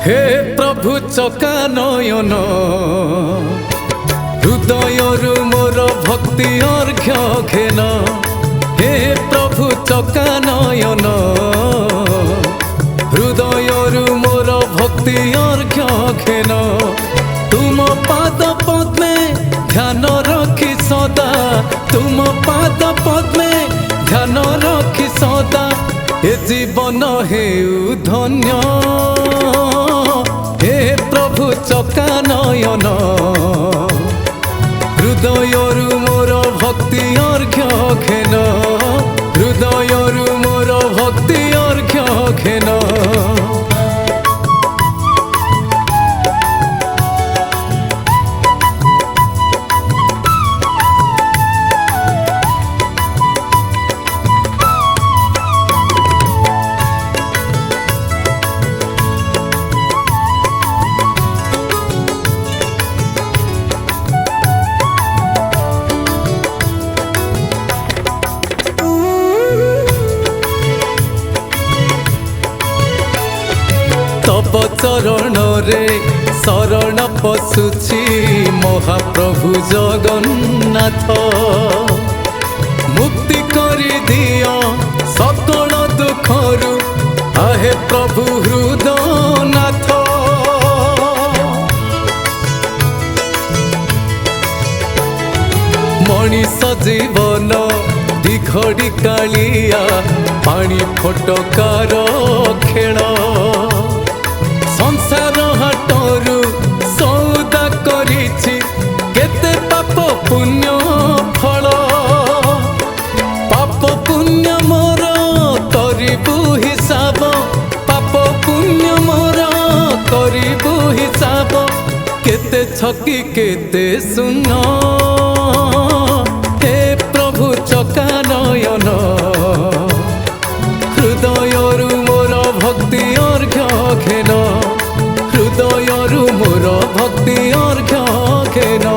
हे प्रभु चका नयन हृदयरु मोर भक्ति अर्घ्य घेन हे प्रभु चका नयन हृदयरु मोर भक्ति अर्घ्य घेन तुम पाद पद्मे ध्यान रखी सदा तुम पाद पद्मे ध्यान रखी सदा ए जीवन हेउ धन्य हे प्रभु चका नयन हृदयरु मोर भक्ति अर्घ्य घेन हृदयरु मोर भक्ति अर्घ्य घेन तब चरण रे शरण पशुची महाप्रभु जगन्नाथ मुक्ति करी दिया सकल दुखरु आहे प्रभु हृदयनाथ मनीष जीवन दिघड़ी कालिया पानी फटकार खेल संसार हाटरू सौदा करिछि केते पाप पुण्य फल पाप पुण्य मोर करिबु हिसाब पाप पुण्य मोर करिबु हिसाब केते छकी केते सुन्न हे प्रभु चका नयन हृदयरु मोर भक्ति अर्घ्य घेन हृदयरु मोर भक्ति अर्घ्य घेन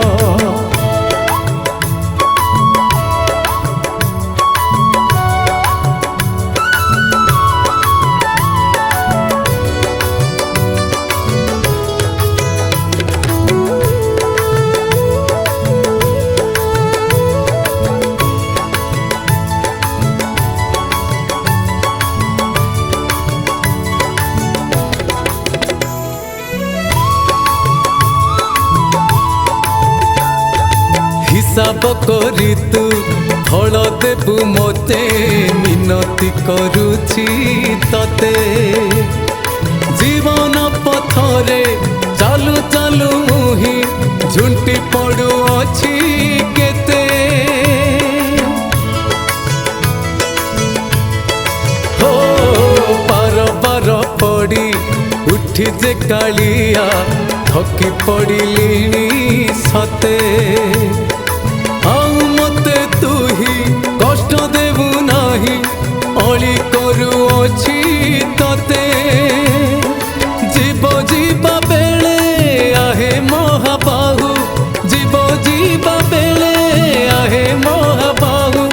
हिसाब करी तू फल देबु मते मिनती करुछि तते जीवन पथरे चालू चालू मुही झुंटी पड़ू अछि केते हो पार पार पड़ी उठी जे कालिया थकी पड़िली सते आउ मते तू ही कष्ट देबु नाही अली करू अछि तते जीव जीवा बेले आहे महाबाहु जीव जीवा बेले आहे महाबाहु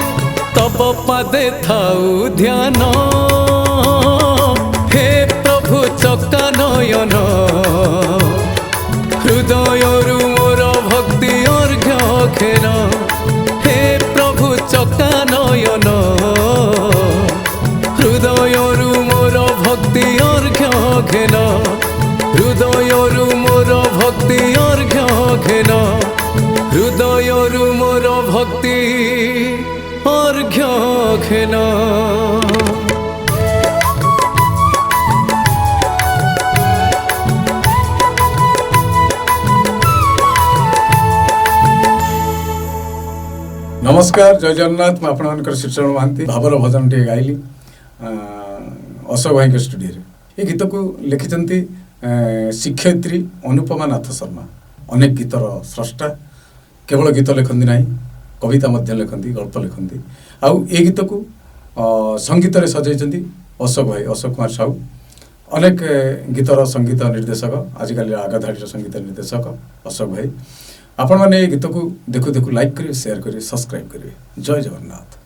तब पादे थाउ ध्यान हे प्रभु चका नयन हृदयरु मोर भक्ति अर्घ्य घेन हे प्रभु चका नयन हृदयरु मोर भक्ति अर्घ्य घेन हृदयरु मोर भक्ति अर्घ्य घेन हृदयरु मोर भक्ति अर्घ्य घेन नमस्कार जय जगन्नाथ मैं आपंकर श्रीचरण महांती भावर भजन टे गाइली अशोक भाई के स्टूडियो ये गीत को लिखिं शिक्षयित्री अनुपमा नाथ शर्मा अनेक गीतर स्रष्टा केवल गीत लिखती ना कविता लिखती गल्प लिखती आउ ये गीत को संगीत सजाई अशोक भाई अशोक कुमार साहू अनेक गीतर संगीत निर्देशक आजिकल आगधाड़ी संगीत निर्देशक अशोक भाई आपण मैंने गीत को देखु देखु लाइक करेंगे शेयर करेंगे सब्सक्राइब करेंगे जय जगन्नाथ।